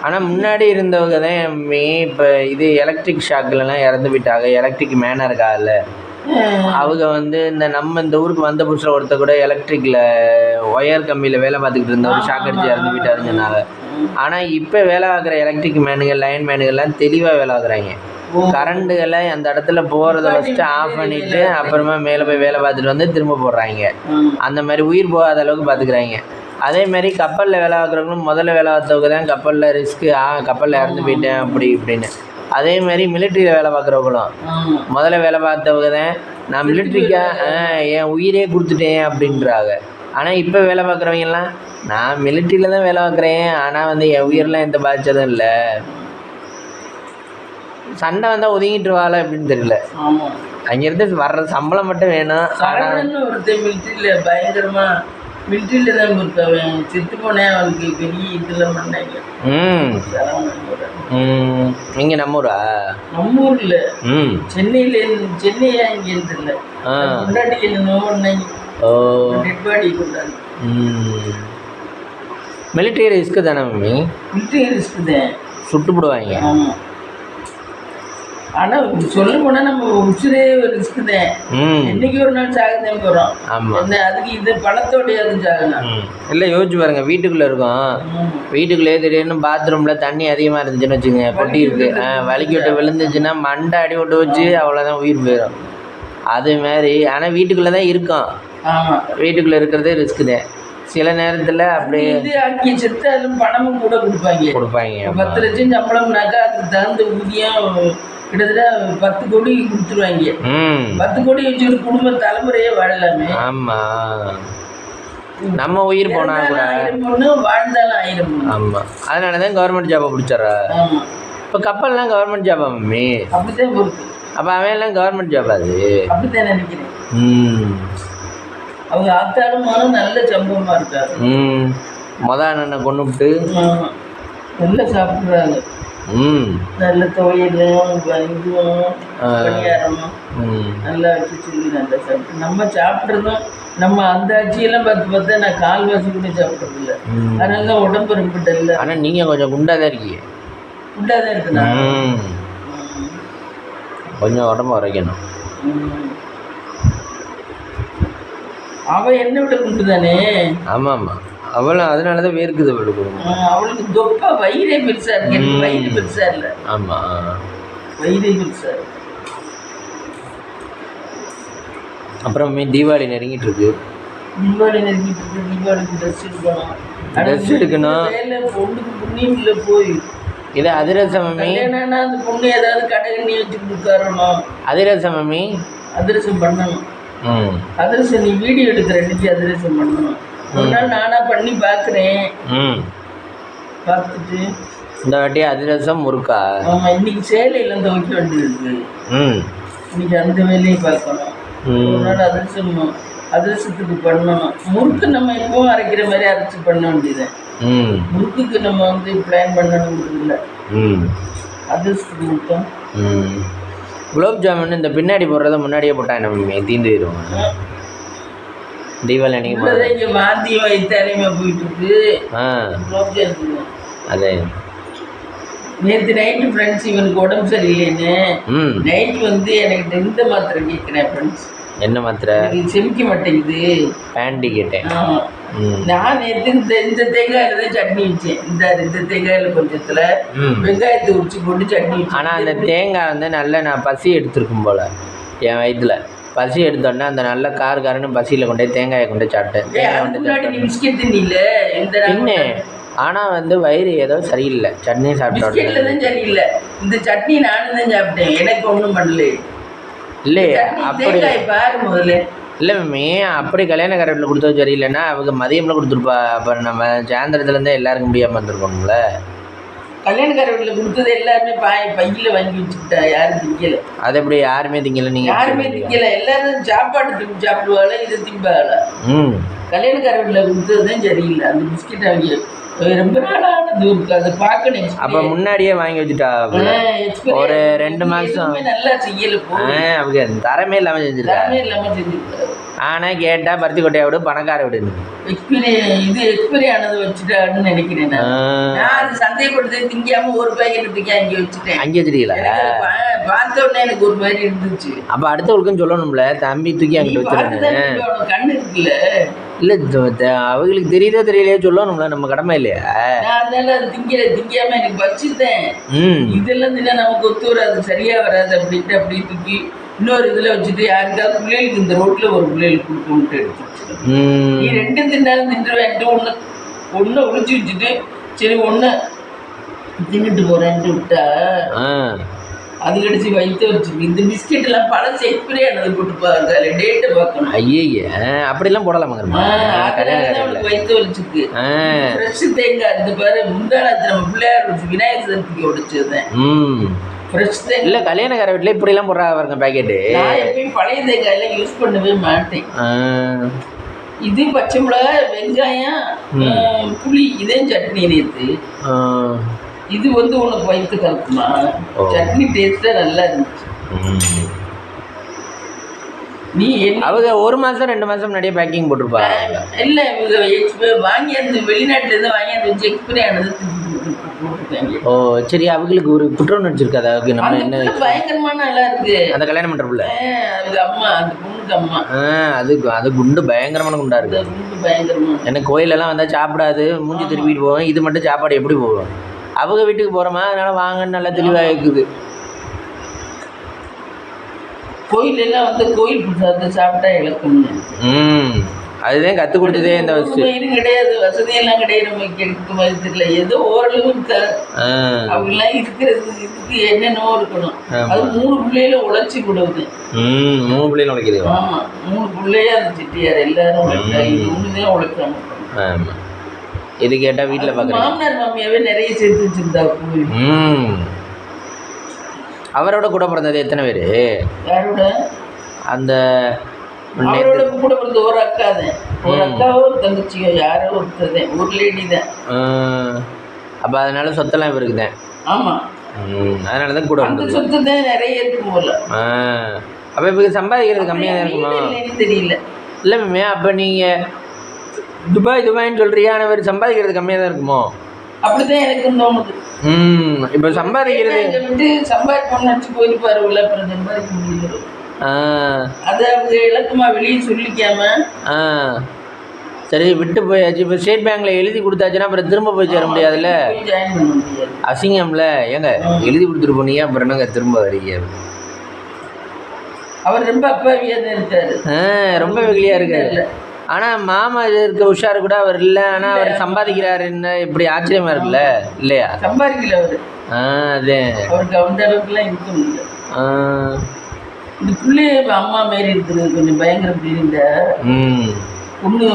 ஆனால் முன்னாடி இருந்தவங்க தான் இப்போ இது எலக்ட்ரிக் ஷாக்லலாம் இறந்து போயிட்டாங்க. எலக்ட்ரிக் மேனாக இருக்காங்கல்ல, அவங்க வந்து இந்த ஊருக்கு வந்த புதுசில் ஒருத்தர் கூட எலக்ட்ரிக்கில் ஒயர் கம்பியில் வேலை பார்த்துக்கிட்டு இருந்தவர் ஷாக் அடித்து இறந்து போயிட்டாருன்னு சொன்னாங்க. ஆனால் இப்போ வேலை பார்க்குற எலக்ட்ரிக் மேனுகள், லைன் மேனுகள்லாம் தெளிவாக வேலை பார்க்குறாங்க. கரண்ட்டுகளை அந்த இடத்துல போகிறத ஃபஸ்ட்டு ஆஃப் பண்ணிவிட்டு அப்புறமா மேலே போய் வேலை பார்த்துட்டு வந்து திரும்ப போடுறாங்க. அந்த மாதிரி உயிர் போகாத அளவுக்கு பார்த்துக்குறாங்க. அதே மாதிரி கப்பலில் வேலை பார்க்குறவங்களும் முதல்ல வேலை பார்த்தவங்க தான் கப்பலில் ரிஸ்க்கு, கப்பலில் இறந்து போயிட்டேன் அப்படி இப்படின்னு. அதே மாதிரி மிலிட்ரியில் வேலை பார்க்குறவங்களும் முதல்ல வேலை பார்த்தவங்க தான் நான் மிலிட்ரிக்கா என் உயிரே கொடுத்துட்டேன் அப்படின்றாங்க. ஆனால் இப்போ வேலை பார்க்குறவங்கலாம் நான் மிலிட்ரியில் தான் வேலை பார்க்குறேன், ஆனால் வந்து என் உயிரெலாம் எந்த பாதிச்சதும் இல்லை, சண்டை வந்தால் ஒதுங்கிட்டு வாழ அப்படின்னு தெரியல. ஆமாம், அங்கேருந்து வர்ற சம்பளம் மட்டும் வேணும். சரவணன்னு ஒருத்தர் மிலிட்ரியில் பயங்கரமாக மிலிட்ரியில் தான் இருக்காவன், செத்து போனேன், அவனுக்கு பெரிய இதெல்லாம் பண்ணாங்க. இங்கே நம்ம ஊரா? நம்ம ஊரில் சென்னையா இங்கேருந்து இல்லை, கொண்டாடி என்ன பண்ணாங்க. டெட் பாடி கொண்டாங்க. மிலிட்ரி ரிஸ்க்கு தானே மம்மி? மிலிட்ரி ரிஸ்க்கு தான், சுட்டு போடுவாங்க. ஆமாம், ஆனால் சொல்ல போனால் நம்ம உச்சிரே ஒரு ரிஸ்க்கு தான். இன்னைக்கு ஒரு நாள் சாகத்தான் போகிறோம். ஆமாம், என்ன அதுக்கு இது பணத்தோடையாவது சாகலாம். இல்லை யோசிச்சு பாருங்க, வீட்டுக்குள்ளே இருக்கோம், வீட்டுக்குள்ளேயே திடீர்னு பாத்ரூமில் தண்ணி அதிகமாக இருந்துச்சுன்னு வச்சுக்கோங்க, பொட்டி இருக்குது, வலிக்கி விட்டு விழுந்துச்சுன்னா மண்டை அடி விட்டு வச்சு அவ்வளோதான் உயிர் போயிடும். அது மாதிரி. ஆனால் வீட்டுக்குள்ளே தான் இருக்கோம். ஆமாம், வீட்டுக்குள்ளே இருக்கிறதே ரிஸ்க்கு தான். சில நேரத்தில் அப்படியே இது ஆக்கி செத்தாலும் பணமும் கூட கொடுப்பாங்க. 10 லட்சம் சம்பளம்னாக்கா அதுக்கு தகுந்த ஊதியம் கிட்டத்தட்ட 10 கோடி கொடுத்துருவாங்க. 10 கோடி வச்சுக்கிட்டு குடும்ப தலைமுறையே வாழலாமே. ஆமாம், நம்ம உயிர் போனா கூட 1000 பொண்ணு வாழ்ந்தாலும் 1000 பொண்ணு. ஆமாம், அதனால தான் கவர்மெண்ட் ஜாபை பிடிச்சிட்றா. ஆமாம், இப்போ கப்பல்லாம் கவர்மெண்ட் ஜாபா மம்மி? அப்படித்தான் பொறுத்து. அப்போ அவன் எல்லாம் கவர்மெண்ட் ஜாப் அது? அப்படித்தான் நினைக்கிறேன். அவங்க ஆத்தாலும் நல்ல சம்பவமாக இருக்காரு. அண்ணனை கொண்டு விட்டு நல்லா சாப்பிட்றாங்க. நல்ல துவையலும் இதுவும் பணியாரமும் நல்லா வச்சு சொல்லி நல்லா சாப்பிட்டு நம்ம சாப்பிட்றதும் நம்ம அந்த அச்சியெல்லாம் பார்த்தா நான் கால்வாசி கூட சாப்பிட்றதில்ல. அதனால தான் உடம்பு ரொம்ப டல்ல. ஆனால் நீங்கள் கொஞ்சம் குண்டாக தான் இருக்கீங்க. குண்டாக தான் இருக்குண்ணா, கொஞ்சம் உடம்பு வரைக்கணும். அவள் என்ன விட குண்டு தானே? ஆமாம் ஆமாம், அவளும் அதனால தான் வேர்க்குது அவளுக்கு. அவளுக்கு தொப்பா வயிறே பெருசாக இருக்கு, எனக்கு வயிறு பெருசாக இல்லை. ஆமாம், வயிறே பெருசாக இருக்கு. அப்புறம் தீபாவளி நெருங்கிட்டு இருக்கு. தீபாவளிக்கு ட்ரெஸ் எடுக்கணும். பொண்ணுக்கு புண்ணியம் இல்லை போய் இது அதிரசம் மம்மி. என்னன்னா அந்த பொண்ணு ஏதாவது கடைகண்ணி வச்சு கொடுக்காரணும். அதிரசம் மம்மி, அதிரசம் பண்ணணும். அதிரசம் நீ வீடியோ எடுக்கிற இன்னைக்கு அதிரசம் பண்ணணும். ஒரு நாள் நானாக பண்ணி பார்க்குறேன். பார்த்துட்டு இந்த வாட்டி அதிரசம் முறுக்கா? ஆமாம், இன்னைக்கு சேலையெல்லாம் துவைக்க வேண்டியிருக்கு. இன்னைக்கு அந்த வேலையை பார்க்கணும். ஒரு நாள் அதிரசத்துக்கு பண்ணணும். முறுக்கு நம்ம எப்பவும் அரைக்கிற மாதிரி அரைச்சி பண்ண வேண்டியது. முறுக்குக்கு நம்ம பிளான் பண்ணணும் இல்லை, அதிரசத்துக்கு மட்டும். குலோப் ஜாமுன் இந்த பின்னாடி போடுறத முன்னாடியே போட்டாங்க நம்ம தீந்து போயிடுவோம். தீபாவளி அன்னைக்கு இங்கே வாந்தி வயிற்றாலையுமா போயிட்டு இருக்கு. குலோப் ஜாமுன் அதே நேற்று நைட்டு ஃப்ரெண்ட்ஸ் இவனுக்கு உடம்பு சரியில்லைன்னு நைட்டு எனக்கு இந்த மாத்திரை கேட்குறேன் ஃப்ரெண்ட்ஸ். என்ன மாத்திரை? செமிக்க மாட்டேங்குது. பேண்டி கேட்டேன். நான் நேற்று இந்த தேங்காயில தான் சட்னி வச்சேன். இந்த தேங்காயில கொஞ்சத்துல வெங்காயத்தை உரிச்சு போட்டு சட்னி வச்சேன். ஆனால் அந்த தேங்காய் நல்ல நான் பசி எடுத்துருக்கும் போல என் வயிற்றுல பசி எடுத்தோடனே அந்த நல்ல காரன்னு பசியில் கொண்டே தேங்காயை கொண்டே சாப்பிட்டேன். பிஸ்கெட் தின்னில என்ன? ஆனால் வயிறு ஏதோ சரியில்லை, சட்னி சாப்பிட்டோம் சரியில்லை. இந்த சட்னி நானும் தான் சாப்பிட்டேன், எனக்கு ஒன்றும் பண்ணல. இல்லையா? அப்படி பாரு முதல்ல. இல்லை மம்மி, அப்படி கல்யாண காரத்தில் கொடுத்தது சரியில்லைன்னா அவங்க மதியம்லாம் கொடுத்துருப்பா. அப்புறம் நம்ம சாயந்தரத்துலேருந்தே எல்லாருக்கும் முடியாமல் வந்துருக்கோம்ல. கல்யாணக்கார வீட்டில் கொடுத்தது எல்லாருமே பையில் வாங்கி வச்சுக்கிட்டா, யாரும் திங்கலை. அது எப்படி யாருமே திங்கலை? நீங்கள் யாருமே திங்கலை, எல்லாரும் சாப்பாடு சாப்பிடுவாங்களா, இதை திம்பாங்களா? கல்யாணக்கார வீட்டில் கொடுத்தது தான் சரியில்லை. அந்த பிஸ்கெட் அவங்க ரொம்ப நாளானது இருக்கு, அதை பார்க்கணும். அப்போ முன்னாடியே வாங்கி வச்சுட்டா ஒரு 2 மாதம் நல்லா செய்யல. அவங்க தரமே இல்லாமல் செஞ்சிருக்காங்க. ஆனால் கேட்டால் பருத்தி கொட்டையை விட பணக்கார விடு எக்ஸ்பைரி ஆனது வச்சுட்டான்னு நினைக்கிறேன். நான் அது சந்தேகப்படுத்து திங்காம ஒரு பேக்கெட் தூக்கி அங்கே வச்சுட்டேன். அங்கே வச்சுட்டீங்களா? பார்த்த உடனே எனக்கு ஒரு மாதிரி இருந்துச்சு. அப்போ அடுத்தவங்களுக்கும் சொல்லணும்ல, தம்பி தூக்கி அங்கிட்டு வச்சுருந்தேன். கண்ணு இருக்குல்ல? இல்லை, அவங்களுக்கு தெரியுதோ தெரியலையோ சொல்லணும்ல, நம்ம கடமை இல்லையா? அதனால அது திங்காம எனக்கு வச்சுட்டேன். இதெல்லாம் தின்னா நமக்கு ஒத்து வராது, சரியா வராது அப்படின்ட்டு அப்படியே தூக்கி இன்னொரு இதில் வச்சுட்டு யாருக்காவது பிள்ளைகளுக்கு இந்த ரோட்டில் ஒரு பிள்ளைகளுக்கு கொடுக்கணுன்ட்டு எடுத்து வச்சுருக்கேன். நீ 2 தின்னாலும் தின்றுவேன்ட்டு ஒன்று ஒழிச்சு வச்சுட்டு சரி ஒன்று தின்னுட்டு போகிறேன்ட்டு விட்டா அது கடிச்சு வைத்து வச்சிருக்கு. இந்த பிஸ்கெட் எல்லாம் பழசு எக்ஸ்பிரி ஆனது போட்டு பாருங்க, டேட்டை பார்க்கணும். ஐயே அப்படிலாம் போடலாமாங்கம்மா? வைத்து வச்சிருக்கு. ஃப்ரெஷ் தேங்காய் இந்த பாரு, முந்தானத்து நம்ம பிள்ளையார் விநாயகர் சதுர்த்திக்கு உடைச்சதுதான். ஃப்ரெஷ் தேங்காய் இல்லை, கல்யாணக்கார வீட்டில் இப்படிலாம் போடுறா பாருங்க பேக்கெட்டு. நான் எப்பயும் பழைய தேங்காயெல்லாம் யூஸ் பண்ணவே மாட்டேன். இது பச்சை மிளகாய், வெங்காயம், புளி, இதே சட்னி நேற்று. இது வந்து உனக்கு வயிற்று கலக்குமா? சட்னி டேஸ்டா நல்லா இருந்துச்சு. நீ அவங்க 1 மாதம் 2 மாதம் முன்னாடியே பேக்கிங் போட்டிருப்பாங்க. இல்லை, இவங்க வாங்கியாந்து வெளிநாட்டுலேருந்து வாங்கியாந்து வச்சு எக்ஸ்பிரி ஆனது போட்டுருக்காங்க. ஓ சரி, அவங்களுக்கு ஒரு புற்றுணர்ச்சி இருக்காது. அதுக்கு நம்ம என்ன பயங்கரமான நல்லா இருக்கு. அந்த கல்யாணம் பண்ணுறப்புல அதுக்கு அம்மா, அந்த பொண்ணுக்கு அம்மா, அது குண்டு பயங்கரமான குண்டா இருக்கு. குண்டு பயங்கரமான. எனக்கு கோயிலெல்லாம் வந்தால் சாப்பிடாது, மூஞ்சி திருப்பிட்டு போவேன். இது மட்டும் சாப்பாடு எப்படி போவோம்? அவங்க வீட்டுக்கு போகிறோமா, அதனால வாங்கன்னு நல்லா தெளிவாக இருக்குது. கோயிலெல்லாம் வந்து கோயில் பிரசாதத்தை சாப்பிட்டா இழக்கணும். அதுதான் கற்றுக் கொடுத்ததே இந்த இது கிடையாது, வசதியெல்லாம் கிடையாது. நமக்கு எடுக்க மாதிரி தெரியல, ஏதோ ஓரளவு அவங்கெல்லாம் இருக்கிறது. இதுக்கு என்னென்னவோ இருக்கணும். அது 3 பிள்ளையில உழைச்சி கொடுக்குது. 3 பிள்ளைகள் உழைக்குது. ஆமாம், 3 பிள்ளையா அந்த செட்டியார் எல்லாரும் உழைச்சாங்க. 3 தான் உழைச்சாங்க. ஆமாம், இது கேட்டால் வீட்டில் பார்க்குறேன். மாமனார் மாமியாவே நிறைய சேர்த்து வச்சிருந்தா. அவரோட கூட பிறந்தது எத்தனை பேர்? யாரோட? அந்த அவரோட கூட பிறந்த ஒரு அக்கா தான். ஒரு அக்காவோ ஒரு தங்கச்சியோ யாரோ ஒருத்தர், ஒரு லேடி தான். அப்போ அதனால சொத்தெல்லாம் இவருக்கு தான். ஆமாம், அதனால தான் கூட அந்த சொத்து தான் நிறைய இருக்கும் போல. அப்போ இப்போ சம்பாதிக்கிறது கம்மியாக தான் இருக்குமா? தெரியல. இல்லை மேமே, அப்போ நீங்கள் துபாய்ன்னு சொல்கிறியா? ஆனால் சம்பாதிக்கிறது கம்மியாக தான் இருக்குமோ? அப்படிதான் எனக்கு தோணுது. இப்போ சம்பாதிக்கிறது சம்பாதிக்கணும்னு நினச்சி போயிருப்பாரு, அப்புறம் சம்பாதிக்க முடியல. அது அவங்க இலக்கமா வெளியே சொல்லிக்காம. சரி, விட்டு போயாச்சு. இப்போ ஸ்டேட் பேங்க்ல எழுதி கொடுத்தாச்சுன்னா அப்புறம் திரும்ப போய் சேர முடியாதுல்ல? அசிங்கம்ல. ஏங்க எழுதி கொடுத்துட்டு போனீங்க, அப்புறம் என்னங்க திரும்ப வரீங்க? அவர் ரொம்ப அப்பாவியா தான் இருக்காரு. ரொம்ப வெகுளியா இருக்காரு. ஆனால் மாமா இருக்க உஷாரு கூட அவர் இல்லை. ஆனால் அவர் சம்பாதிக்கிறாரு, என்ன இப்படி ஆச்சரியமா இருக்குல்ல? இல்லையா? சம்பாதிக்கல அவரு. அதே அவருக்கு அந்த அளவுக்குலாம் இருக்க முடியல. இந்த பிள்ளைய அம்மா மாரி இருக்குது, கொஞ்சம் பயங்கர பிள்ளைங்க. பொண்ணு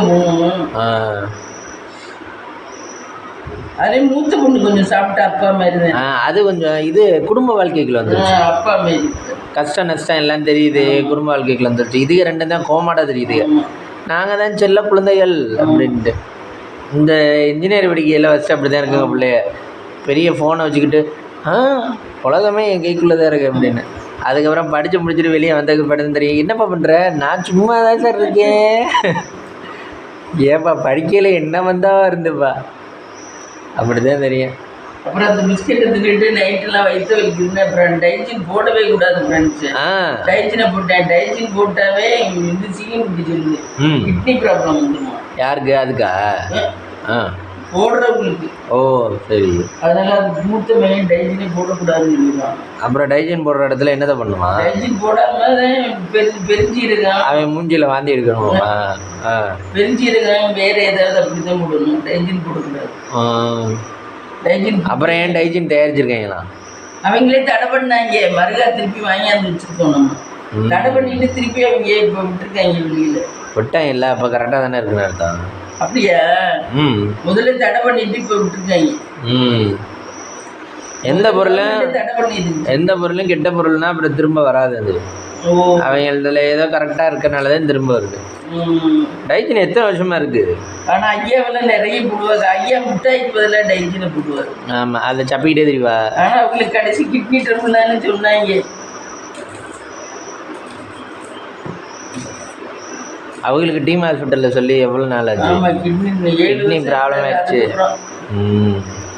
அதே மூத்த பொண்ணு கொஞ்சம் சாப்பிட்டா அப்பா மாதிரி தான். அது கொஞ்சம் இது குடும்ப வாழ்க்கைக்குள்ள வந்துருச்சு. அப்பா மாரி கஷ்டம் நஷ்டம் எல்லாம் தெரியுது, குடும்ப வாழ்க்கைக்குள்ள வந்துருச்சு. இதுக்கு 2 தான் கோமாடா தெரியுது. நாங்கள் தான் செல்ல குழந்தைகள் அப்படின்ட்டு. இந்த இன்ஜினியர் படிக்கையில் ஃபஸ்ட்டு அப்படி தான் இருக்குங்க பிள்ளைய. பெரிய ஃபோனை வச்சுக்கிட்டு உலகமே என் கைக்குள்ளே தான் இருக்குது அப்படின்னு. அதுக்கப்புறம் படித்து முடிச்சுட்டு வெளியே வந்ததுக்கு படம் தெரியும். என்னப்பா பண்ணுற? நான் சும்மா தான் சார் இருக்கேன். ஏப்பா படிக்கையில் என்ன வந்தாவா இருந்துப்பா, அப்படி தான் தெரியும். அப்புறம் அந்த பிஸ்கெட் எடுத்துக்கிட்டு நைட்டெல்லாம் வயிற்று வலிக்குதுன்னு அப்புறம் டைஜின் போடவே கூடாது ஃப்ரெண்ட்ஸ். டைஜினை போட்டேன். டைஜின் போட்டாவே இது சீக்கிரம் இப்படி சொல்லுது, கிட்னி ப்ராப்ளம் வந்துடுமா. யாருக்கு? அதுக்கா? போடுறவங்களுக்கு. ஓ சரி. அதனால அது மூத்த மேலே டைஜினே போடக்கூடாதுன்னு சொல்லிடுவாங்க. அப்புறம் டைஜின் போடுற இடத்துல என்னதான் பண்ணுமா? டைஜின் போடாம பெருஞ்சீரகம் அவன் மூஞ்சியில் வாந்தி எடுக்கணும். பெருஞ்சீரகம் வேற ஏதாவது அப்படிதான் போடணும், டைஜின் போடக்கூடாது. அப்புறம் ஏன் டைஜின் தயாரிச்சிருக்கீங்களா? அவங்களே தடை பண்ணாங்க, மறுகா திருப்பி வாங்கியாந்து வச்சுருக்கோம். நம்ம தடை பண்ணிட்டு திருப்பி அவங்க இப்போ விட்டுருக்காங்க வெளியில். விட்டாங்க இல்லை, அப்போ கரெக்டாக தானே இருக்குன்னு அர்த்தம். அப்படியா? முதல்ல தடை பண்ணிட்டு இப்போ விட்டுருக்காங்க. எந்த பொருளும் கெட்ட பொருள்னா அப்புறம் திரும்ப வராது. அது அவங்கள ஏதோ கரெக்டாக இருக்கனால தான் திரும்ப வருது. டைஜின் எத்தனை வருஷமா இருக்கு? ஆனால் ஐயாவெல்லாம் நிறைய போடுவாங்க. ஐயா முட்டாய்க்கு பதிலாக டைஜினை போடுவார். ஆமாம், அதை சப்பிக்கிட்டே தெரியவா. ஆனால் அவங்களுக்கு கடைசி கிட்னி ட்ரபிள்னு சொன்னாங்க. அவங்களுக்கு டீம் ஹாஸ்பிட்டலில் சொல்லி எவ்வளோ நாள் ஆச்சு? ஆமாம், கிட்னி ப்ராப்ளம் ஆயிடுச்சு.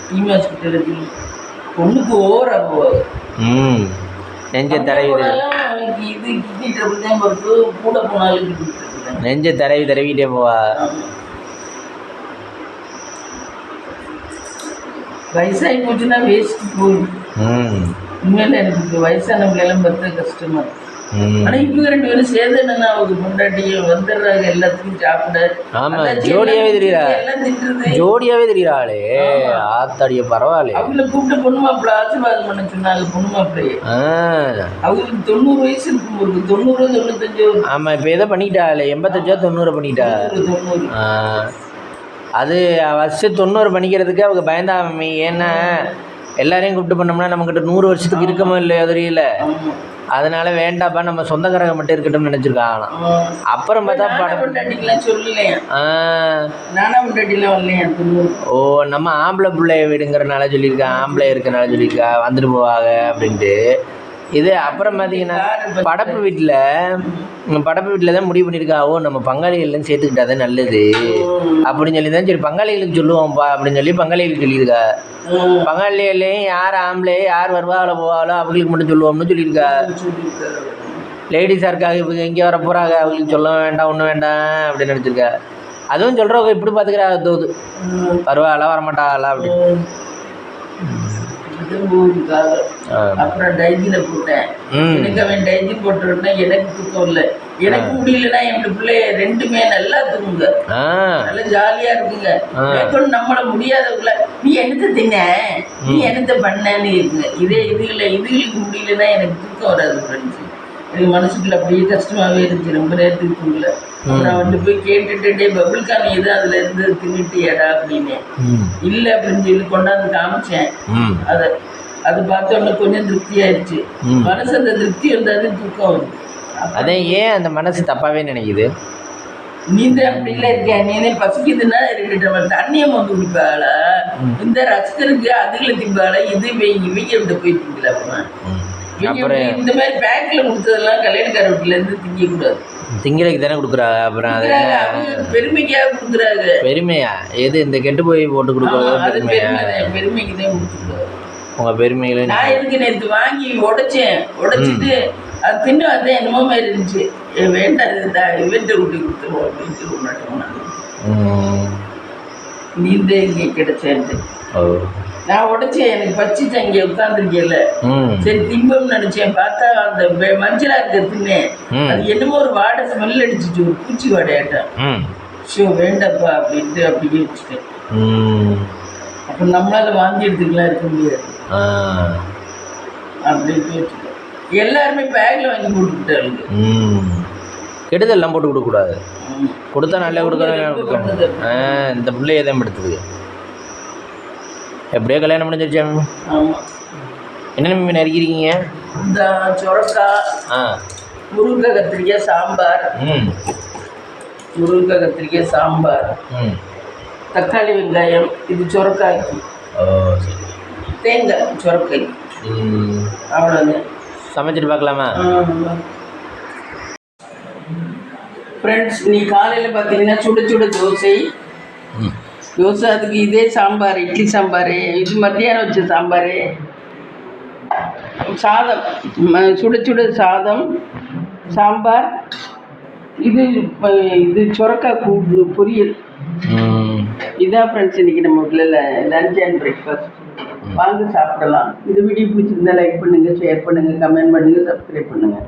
டீம் ஹாஸ்பிட்டலுக்கு பொண்ணுக்கு ஓவரா போவாங்க. நெஞ்ச தடவி இது கிட்னி ட்ரபிள் தான் பொறுத்து கூட போனாலும் நெஞ்ச தடவிட்டே போவா. வயசாகி போச்சுன்னா வேஸ்ட் போகுது. உண்மையில எனக்கு வயசானவங்களெல்லாம் பார்த்தா கஷ்டமா இருக்கு. ஆனா இவங்க 2 பேரும் சேர்ந்து என்னன்னா அவங்க முன்னாடியும் வந்துடுறாங்க எல்லாத்தையும் சாப்பிட. ஆமா ஜோடியாவே தெரியுறா, எல்லாம் திட்டுறது ஜோடியாவே தெரியுறாளே. ஆத்தாடிய பரவாயில்ல. அவங்கள கூப்பிட்டு பொண்ணு மாப்பிள்ள ஆசீர்வாதம் பண்ண சொன்னாங்க. பொண்ணு மாப்பிள்ளையே அவங்களுக்கு 90 வயசு இருக்கும், ஒரு 90 95. ஆமா இப்ப எதை பண்ணிட்டாளே 85 90 பண்ணிட்டா. 90. அது ஃபஸ்ட்டு 90 பண்ணிக்கிறதுக்கு அவங்க பயந்தாமி. ஏன்னா எல்லாரையும் கூப்பிட்டு பண்ணோம்னா நம்மக்கிட்ட 100 வருஷத்துக்கு இருக்கமோ இல்லையோ தெரியல. அதனால வேண்டாப்பா நம்ம சொந்தக்காரங்க மட்டும் இருக்கட்டும்னு நினச்சிருக்காங்களாம். அப்புறம் பார்த்தா ஓ நம்ம ஆம்பளை பிள்ளைய வீடுங்கிறனால சொல்லியிருக்கா, ஆம்பளை இருக்கிறனால சொல்லியிருக்கா வந்துட்டு போவாங்க அப்படின்ட்டு. இது அப்புறம் பார்த்தீங்கன்னா படப்பு வீட்டில் தான் முடிவு பண்ணியிருக்கா. ஓ நம்ம பங்காளிகள்லாம் சேர்த்துக்கிட்டாதே நல்லது அப்படின்னு சொல்லி தான் சரி பங்காளிகளுக்கு சொல்லுவோம்ப்பா அப்படின்னு சொல்லி பங்காளிகளுக்கு சொல்லியிருக்கா. பங்காளிகளையும் யார் ஆம்பளை யார் வருவாங்களோ போவாங்களோ அவங்களுக்கு மட்டும் சொல்லுவோம்னு சொல்லியிருக்கா. லேடிஸாக இருக்காங்க இவங்க எங்கே வர போகிறாங்க அவங்களுக்கு சொல்ல வேண்டாம் ஒன்றும் வேண்டாம் அப்படின்னு நினச்சிருக்கா. அதுவும் சொல்கிறவங்க இப்படி பார்த்துக்கிறா தோது வருவாங்களா வரமாட்டாங்களா அப்படின்னு. அப்புறம் டைஜில போட்டேன். எனக்கு அவன் டைஜி போட்டுருந்தா எனக்கு தூக்கம் இல்லை. எனக்கு முடியலன்னா என் பிள்ளைய 2மே நல்லா தூங்குங்க, நல்லா ஜாலியா இருக்குங்க. நம்மள முடியாதவங்கள நீ என்னத்த தின்ன நீ என்னத்த பண்ணன்னு இருக்குங்க. இதுகளுக்கு முடியலன்னா எனக்கு தூக்கம் வராது ஃப்ரெண்ட்ஸ். எனக்கு மனசுக்குள்ள அப்படியே கஷ்டமாவே இருந்துச்சு. ரொம்ப நேரத்துக்கு தூங்கல. நான் வந்து போய் கேட்டுட்டே பபுள் காமி எதுவும் அதுல இருந்து தின்னுட்டியாடா அப்படின்னு. இல்லை அப்படின்னு சொல்லி கொண்டாந்து காமிச்சேன். அது பார்த்தோன்னா கொஞ்சம் திருப்தி ஆயிடுச்சு. மனசு அந்த திருப்தி வந்தாது தூக்கம் வருது. அதே ஏன் அந்த மனசு தப்பாவே நினைக்குது. நீந்த அப்படிலாம் இருக்க நீனே பசிக்குதுன்னா 2 டம்ளர் தண்ணியை வந்து குடிப்பாளா, இந்த ரசிகருக்கு அதுல திம்பாளா, இது இவங்க விட்டு போய் திங்கல. இந்த மாதிரி பேக்ல கொடுத்ததெல்லாம் கல்யாணக்கார வீட்டுல இருந்து திங்கக்கூடாது. திங்களுக்கு தானே கொடுக்குறாங்க. அப்புறம் அது பெருமைக்காக கொடுக்குறாங்க. பெருமையா எது இந்த கெட்டு போய் போட்டு கொடுக்குறது பெருமையா? பெருமைக்கு தான் கொடுத்துருக்காரு. உங்க பெருமைகளை நான் எதுக்கு நேற்று வாங்கி உடைச்சிட்டு அது தின்னு வந்து என்னமோ மாதிரி இருந்துச்சு. வேண்டாம் இவன்ட்ட கூட்டி கொடுத்துருவோம் அப்படின்ட்டு மாட்டோம். நீந்த இங்கே கிடைச்சேன்ட்டு நான் உடைச்சேன். எனக்கு பச்சிச்சு அங்கே உட்காந்துருக்கேன்ல, சரி திம்பம்னு நினைச்சேன். பார்த்தா அந்த மஞ்சளா இருக்க தின்னேன். அது என்னமோ ஒரு வாடை ஸ்மெல் அடிச்சிச்சு, ஒரு பூச்சி வாடையாட்டம். ஷோ வேண்டாப்பா அப்படின்ட்டு அப்படியே வச்சுட்டேன். அப்போ நம்மளால வாந்தி எடுத்துக்கலாம் இருக்க முடியாது அப்படின்ட்டு வச்சுட்டேன். எல்லாருமே பேக்ல வாங்கி போட்டுக்கிட்டாங்க. கெடுதல்லாம் போட்டு கொடுக்கக்கூடாது. கொடுத்தா நல்லா கொடுக்கணும். இந்த பிள்ளைய தான் படுத்துது. எப்படியோ கல்யாணம் முடிஞ்சிருச்சு. என்னென்ன மீன் நறுக்கிறீங்க? இந்த சொரக்காய், முருங்கை கத்திரிக்காய் சாம்பார், முருங்கை கத்திரிக்காய் சாம்பார், தக்காளி வெங்காயம், இது சொரக்காய்க்கு, தேங்காய் சொரக்காய், அவ்வளோதான். சமைச்சிட்டு பார்க்கலாமா ஃப்ரெண்ட்ஸ்? நீ காலையில் பார்த்தீங்கன்னா சுட சுட தோசை, அதுக்கு இதே சாம்பார், இட்லி சாம்பார், இது மத்தியானம் வச்ச சாம்பார், சாதம், சுட சுட சாதம், சாம்பார், இது சொரக்காய் கூட்டு பொரியல். இதான் ஃப்ரெண்ட்ஸ் இன்றைக்கி நம்ம வீட்டில் லஞ்ச் அண்ட் பிரேக்ஃபாஸ்ட். வாங்க சாப்பிடலாம். இந்த வீடியோ பிடிச்சிருந்தா லைக் பண்ணுங்கள், ஷேர் பண்ணுங்கள், கமெண்ட் பண்ணுங்கள், சப்ஸ்கிரைப் பண்ணுங்கள்.